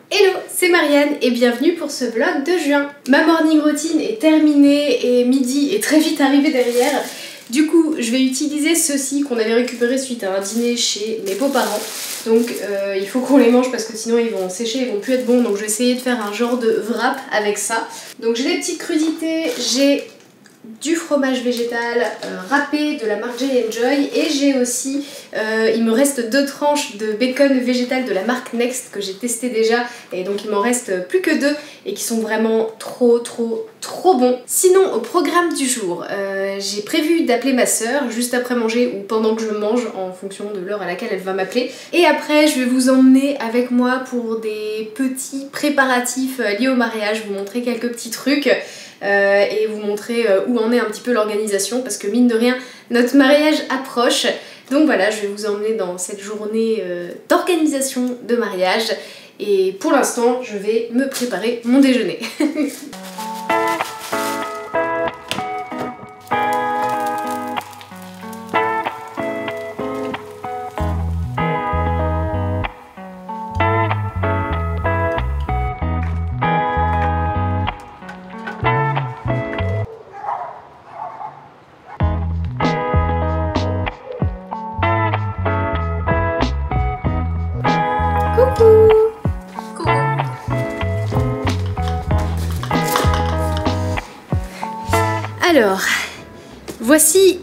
Hello, c'est Marianne et bienvenue pour ce vlog de juin. Ma morning routine est terminée et midi est très vite arrivé derrière. Du coup, je vais utiliser ceux-ci qu'on avait récupérés suite à un dîner chez mes beaux-parents. Donc il faut qu'on les mange parce que sinon ils vont sécher, ils vont plus être bons. Donc je vais essayer de faire un genre de wrap avec ça. Donc j'ai des petites crudités, j'ai du fromage végétal râpé de la marque J Enjoy et j'ai aussi, il me reste 2 tranches de bacon végétal de la marque Next que j'ai testé déjà et donc il m'en reste plus que 2 et qui sont vraiment trop bons. Sinon au programme du jour, j'ai prévu d'appeler ma soeur juste après manger ou pendant que je mange en fonction de l'heure à laquelle elle va m'appeler et après je vais vous emmener avec moi pour des petits préparatifs liés au mariage, vous montrer quelques petits trucs. Et vous montrer où en est un petit peu l'organisation parce que mine de rien notre mariage approche, donc voilà, je vais vous emmener dans cette journée d'organisation de mariage et pour l'instant je vais me préparer mon déjeuner. Alors, voici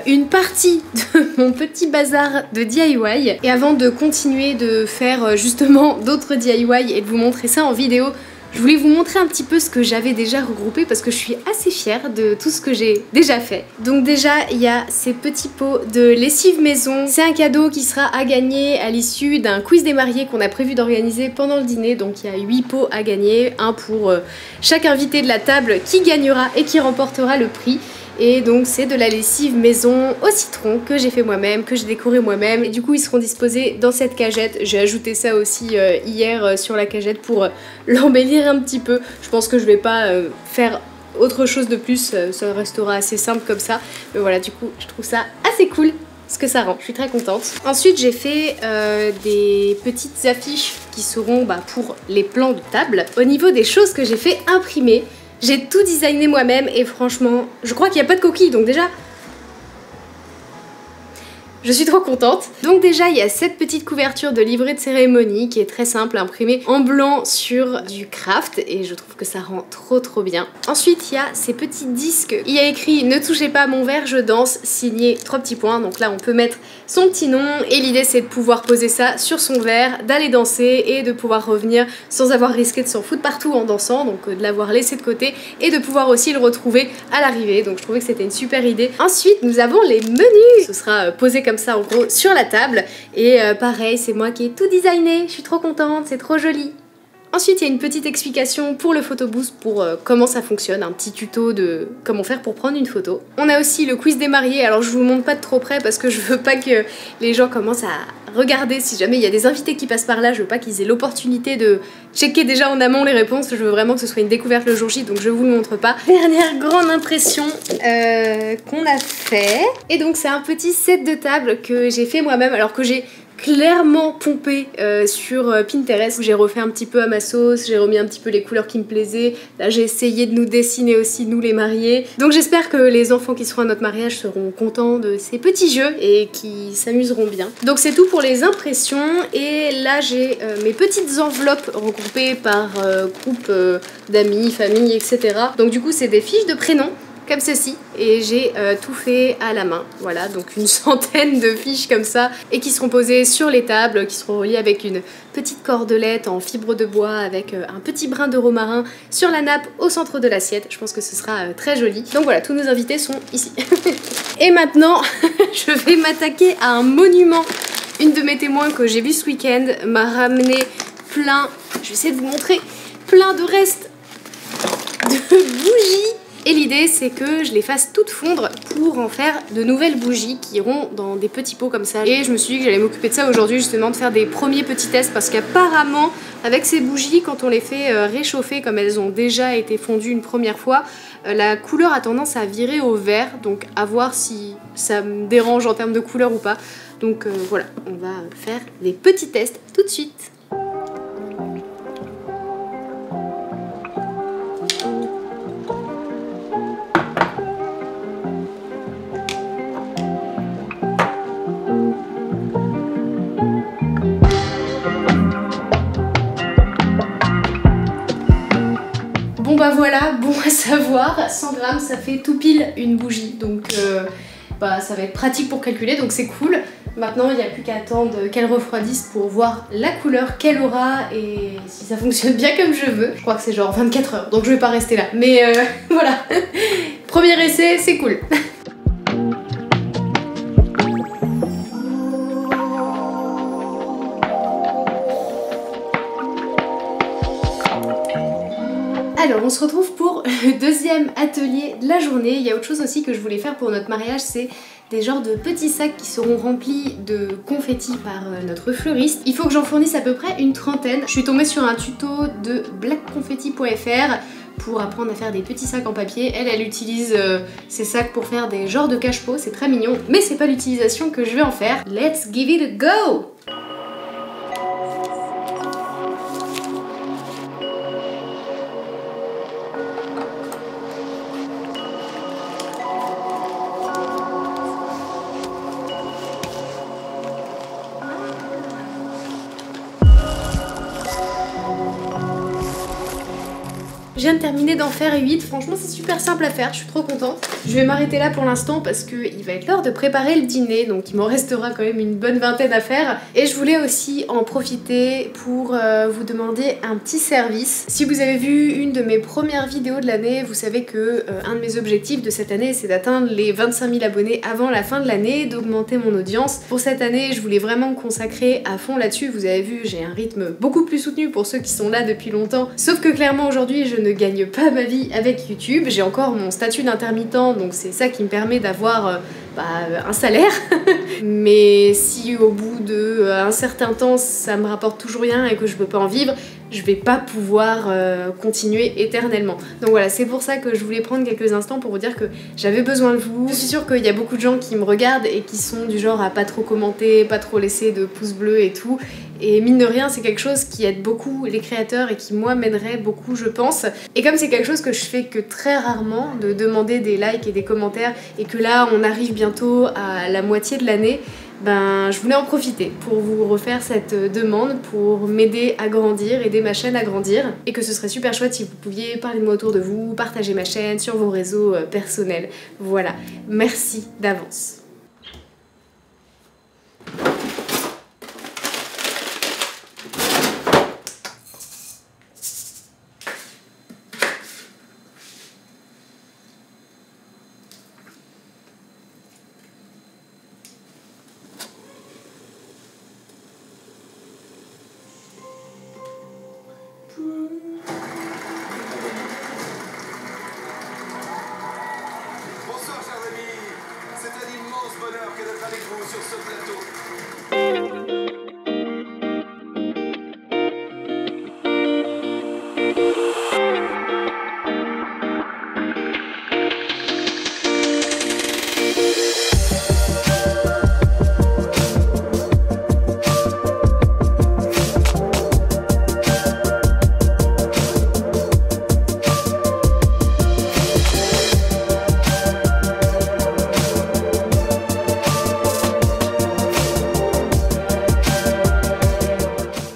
une partie de mon petit bazar de DIY. Et avant de continuer de faire justement d'autres DIY et de vous montrer ça en vidéo, je voulais vous montrer un petit peu ce que j'avais déjà regroupé parce que je suis assez fière de tout ce que j'ai déjà fait. Donc déjà, il y a ces petits pots de lessive maison. C'est un cadeau qui sera à gagner à l'issue d'un quiz des mariés qu'on a prévu d'organiser pendant le dîner. Donc il y a 8 pots à gagner, un pour chaque invité de la table qui gagnera et qui remportera le prix. Et donc c'est de la lessive maison au citron que j'ai fait moi-même, que j'ai décoré moi-même. Et du coup ils seront disposés dans cette cagette. J'ai ajouté ça aussi hier sur la cagette pour l'embellir un petit peu. Je pense que je vais pas faire autre chose de plus, ça restera assez simple comme ça. Mais voilà, du coup je trouve ça assez cool ce que ça rend, je suis très contente. Ensuite j'ai fait des petites affiches qui seront pour les plans de table. Au niveau des choses que j'ai fait imprimer, j'ai tout designé moi-même et franchement, je crois qu'il n'y a pas de coquille, donc déjà, je suis trop contente. Donc déjà, il y a cette petite couverture de livret de cérémonie qui est très simple, imprimée en blanc sur du craft et je trouve que ça rend trop bien. Ensuite, il y a ces petits disques. Il y a écrit « Ne touchez pas à mon verre, je danse », signé 3 petits points. Donc là, on peut mettre son petit nom et l'idée, c'est de pouvoir poser ça sur son verre, d'aller danser et de pouvoir revenir sans avoir risqué de s'en foutre partout en dansant, donc de l'avoir laissé de côté et de pouvoir aussi le retrouver à l'arrivée. Donc je trouvais que c'était une super idée. Ensuite, nous avons les menus. Ce sera posé comme ça en gros sur la table et pareil, c'est moi qui ai tout designé, je suis trop contente, c'est trop joli. Ensuite, il y a une petite explication pour le photobooth pour comment ça fonctionne, un petit tuto de comment faire pour prendre une photo. On a aussi le quiz des mariés, alors je vous montre pas de trop près parce que je veux pas que les gens commencent à regarder si jamais il y a des invités qui passent par là, je veux pas qu'ils aient l'opportunité de checker déjà en amont les réponses, je veux vraiment que ce soit une découverte le jour J, donc je vous le montre pas. Dernière grande impression qu'on a fait, et donc c'est un petit set de table que j'ai fait moi-même, alors que j'ai clairement pompé sur Pinterest où j'ai refait un petit peu à ma sauce, j'ai remis un petit peu les couleurs qui me plaisaient. Là j'ai essayé de nous dessiner aussi nous les mariés. Donc j'espère que les enfants qui seront à notre mariage seront contents de ces petits jeux et qui s'amuseront bien. Donc c'est tout pour les impressions et là j'ai mes petites enveloppes regroupées par groupe d'amis, famille, etc. Donc du coup c'est des fiches de prénoms comme ceci et j'ai tout fait à la main, voilà, donc une centaine de fiches comme ça et qui seront posées sur les tables, qui seront reliées avec une petite cordelette en fibre de bois avec un petit brin de romarin sur la nappe au centre de l'assiette. Je pense que ce sera très joli. Donc voilà, tous nos invités sont ici. Et maintenant je vais m'attaquer à un monument. Une de mes témoins que j'ai vu ce week-end m'a ramené plein, je vais essayer de vous montrer, plein de restes de bougies. Et l'idée c'est que je les fasse toutes fondre pour en faire de nouvelles bougies qui iront dans des petits pots comme ça. Et je me suis dit que j'allais m'occuper de ça aujourd'hui, justement de faire des premiers petits tests parce qu'apparemment avec ces bougies, quand on les fait réchauffer comme elles ont déjà été fondues une première fois, la couleur a tendance à virer au vert, donc à voir si ça me dérange en termes de couleur ou pas. Donc voilà, on va faire des petits tests tout de suite. bon à savoir. 100 grammes, ça fait tout pile une bougie, donc ça va être pratique pour calculer, donc c'est cool. Maintenant, il n'y a plus qu'à attendre qu'elle refroidisse pour voir la couleur qu'elle aura et si ça fonctionne bien comme je veux. Je crois que c'est genre 24 heures, donc je vais pas rester là. Mais voilà, premier essai, c'est cool. Alors on se retrouve pour le deuxième atelier de la journée. Il y a autre chose aussi que je voulais faire pour notre mariage, c'est des genres de petits sacs qui seront remplis de confettis par notre fleuriste. Il faut que j'en fournisse à peu près une trentaine. Je suis tombée sur un tuto de blackconfetti.fr pour apprendre à faire des petits sacs en papier. Elle utilise ces sacs pour faire des genres de cache-pot, c'est très mignon, mais c'est pas l'utilisation que je vais en faire. Let's give it a go! Je viens de terminer d'en faire 8, franchement c'est super simple à faire, je suis trop contente. Je vais m'arrêter là pour l'instant parce qu'il va être l'heure de préparer le dîner, donc il m'en restera quand même une bonne vingtaine à faire. Et je voulais aussi en profiter pour vous demander un petit service. Si vous avez vu une de mes premières vidéos de l'année, vous savez que un de mes objectifs de cette année c'est d'atteindre les 25 000 abonnés avant la fin de l'année, d'augmenter mon audience. Pour cette année, je voulais vraiment me consacrer à fond là-dessus. Vous avez vu, j'ai un rythme beaucoup plus soutenu pour ceux qui sont là depuis longtemps. Sauf que clairement aujourd'hui, je ne gagne pas ma vie avec YouTube. J'ai encore mon statut d'intermittent, donc c'est ça qui me permet d'avoir un salaire. Mais si au bout d'un certain temps ça me rapporte toujours rien et que je peux pas en vivre, je vais pas pouvoir continuer éternellement. Donc voilà, c'est pour ça que je voulais prendre quelques instants pour vous dire que j'avais besoin de vous. Je suis sûre qu'il y a beaucoup de gens qui me regardent et qui sont du genre à pas trop commenter, pas trop laisser de pouces bleus et tout. Et mine de rien, c'est quelque chose qui aide beaucoup les créateurs et qui moi m'aiderait beaucoup, je pense. Et comme c'est quelque chose que je fais que très rarement, de demander des likes et des commentaires, et que là on arrive bientôt à la moitié de l'année, je voulais en profiter pour vous refaire cette demande, pour m'aider à grandir, aider ma chaîne à grandir, et que ce serait super chouette si vous pouviez parler de moi autour de vous, partager ma chaîne sur vos réseaux personnels. Voilà, merci d'avance. Bonsoir chers amis, c'est un immense bonheur que d'être avec vous sur ce plateau.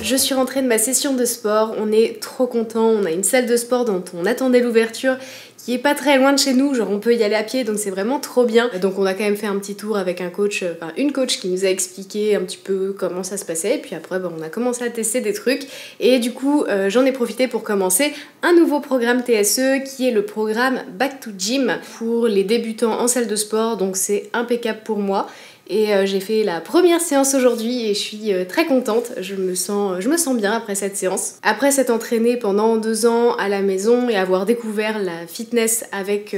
Je suis rentrée de ma session de sport, on est trop contents, on a une salle de sport dont on attendait l'ouverture qui est pas très loin de chez nous, genre on peut y aller à pied donc c'est vraiment trop bien. Donc on a quand même fait un petit tour avec un coach, une coach qui nous a expliqué un petit peu comment ça se passait et puis après on a commencé à tester des trucs et du coup j'en ai profité pour commencer un nouveau programme TSE qui est le programme Back to Gym pour les débutants en salle de sport, donc c'est impeccable pour moi. Et j'ai fait la première séance aujourd'hui et je suis très contente, je me sens bien après cette séance. Après s'être entraînée pendant 2 ans à la maison et avoir découvert la fitness avec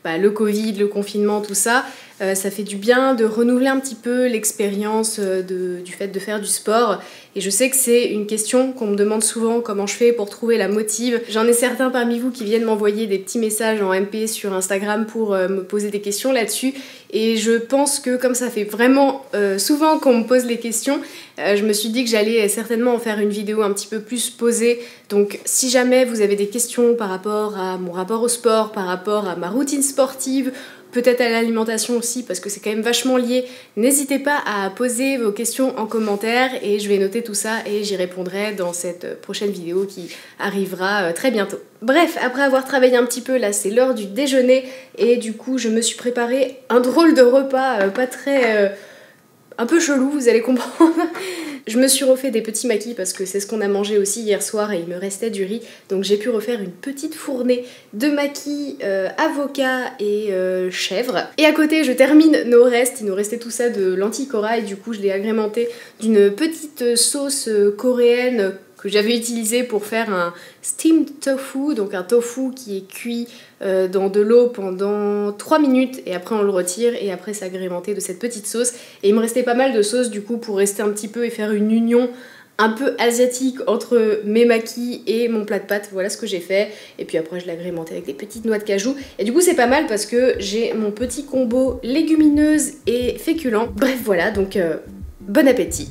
le Covid, le confinement, tout ça, ça fait du bien de renouveler un petit peu l'expérience du fait de faire du sport. Et je sais que c'est une question qu'on me demande souvent, comment je fais pour trouver la motive. J'en ai certains parmi vous qui viennent m'envoyer des petits messages en MP sur Instagram pour me poser des questions là-dessus. Et je pense que comme ça fait vraiment souvent qu'on me pose les questions, je me suis dit que j'allais certainement en faire une vidéo un petit peu plus posée. Donc si jamais vous avez des questions par rapport à mon rapport au sport, par rapport à ma routine sportive, peut-être à l'alimentation aussi parce que c'est quand même vachement lié. N'hésitez pas à poser vos questions en commentaire et je vais noter tout ça et j'y répondrai dans cette prochaine vidéo qui arrivera très bientôt. Bref, après avoir travaillé un petit peu, là c'est l'heure du déjeuner et du coup je me suis préparé un drôle de repas pas très... un peu chelou, vous allez comprendre. Je me suis refait des petits maquis parce que c'est ce qu'on a mangé aussi hier soir et il me restait du riz. Donc j'ai pu refaire une petite fournée de maquis, avocat et chèvre. Et à côté, je termine nos restes. Il nous restait tout ça de lentilles corail. Du coup, je l'ai agrémenté d'une petite sauce coréenne que j'avais utilisé pour faire un steamed tofu, donc un tofu qui est cuit dans de l'eau pendant 3 minutes et après on le retire et après c'est agrémenté de cette petite sauce. Et il me restait pas mal de sauce du coup pour rester un petit peu et faire une union un peu asiatique entre mes maquis et mon plat de pâtes. Voilà ce que j'ai fait. Et puis après je l'ai agrémenté avec des petites noix de cajou. Et du coup c'est pas mal parce que j'ai mon petit combo légumineuse et féculent. Bref voilà, donc bon appétit.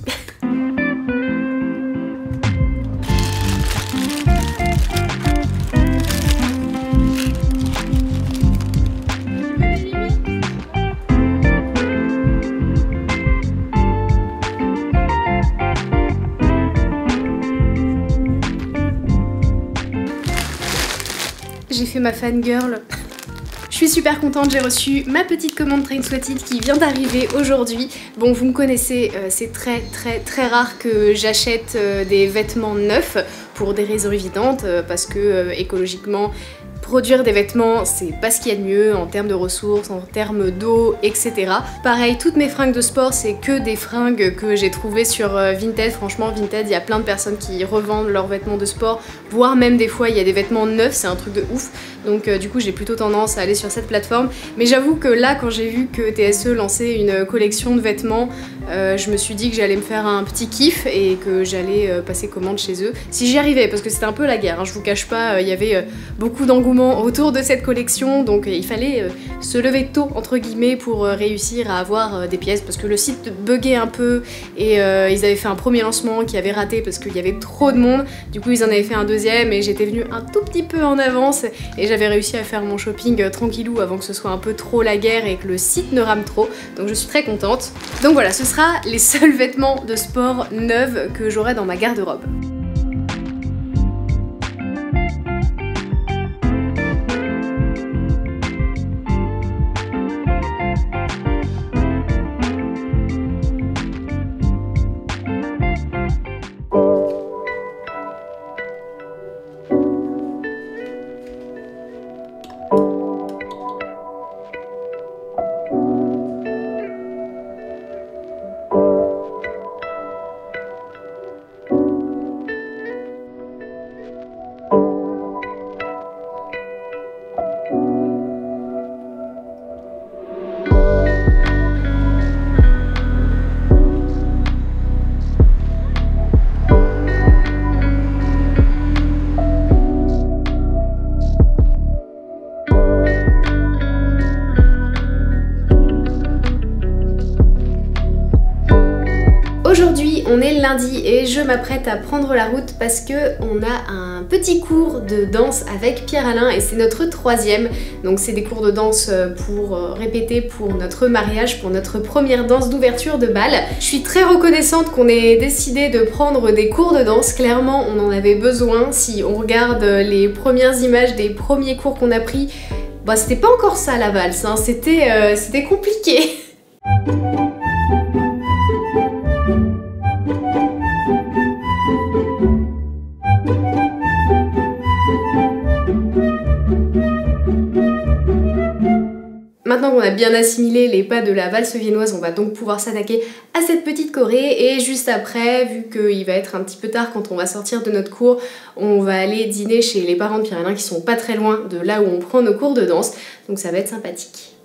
J'ai fait ma fangirl. Je suis super contente, j'ai reçu ma petite commande Train Sweated qui vient d'arriver aujourd'hui. Bon, vous me connaissez, c'est très rare que j'achète des vêtements neufs pour des raisons évidentes, parce que écologiquement, produire des vêtements, c'est pas ce qu'il y a de mieux en termes de ressources, en termes d'eau, etc. Pareil, toutes mes fringues de sport, c'est que des fringues que j'ai trouvées sur Vinted. Franchement, Vinted, il y a plein de personnes qui revendent leurs vêtements de sport, voire même des fois, il y a des vêtements neufs, c'est un truc de ouf. Donc du coup, j'ai plutôt tendance à aller sur cette plateforme. Mais j'avoue que là, quand j'ai vu que TSE lançait une collection de vêtements, je me suis dit que j'allais me faire un petit kiff et que j'allais passer commande chez eux. Si j'y arrivais, parce que c'était un peu la guerre, hein, je vous cache pas, il y avait beaucoup d'engouement autour de cette collection, donc il fallait se lever tôt entre guillemets pour réussir à avoir des pièces parce que le site buguait un peu et ils avaient fait un premier lancement qui avait raté parce qu'il y avait trop de monde. Du coup ils en avaient fait un deuxième et j'étais venue un tout petit peu en avance et j'avais réussi à faire mon shopping tranquillou avant que ce soit un peu trop la guerre et que le site ne rame trop, donc je suis très contente. Donc voilà, ce sera les seuls vêtements de sport neufs que j'aurai dans ma garde-robe. Aujourd'hui on est lundi et je m'apprête à prendre la route parce que on a un petit cours de danse avec Pierre-Alain et c'est notre 3e. Donc c'est des cours de danse pour répéter pour notre mariage, pour notre première danse d'ouverture de bal. Je suis très reconnaissante qu'on ait décidé de prendre des cours de danse, clairement on en avait besoin. Si on regarde les premières images des premiers cours qu'on a pris, bah c'était pas encore ça la valse, hein. C'était compliqué. Maintenant qu'on a bien assimilé les pas de la valse viennoise, on va donc pouvoir s'attaquer à cette petite choré et juste après, vu qu'il va être un petit peu tard quand on va sortir de notre cours, on va aller dîner chez les parents de Pierre-Alain qui sont pas très loin de là où on prend nos cours de danse, donc ça va être sympathique.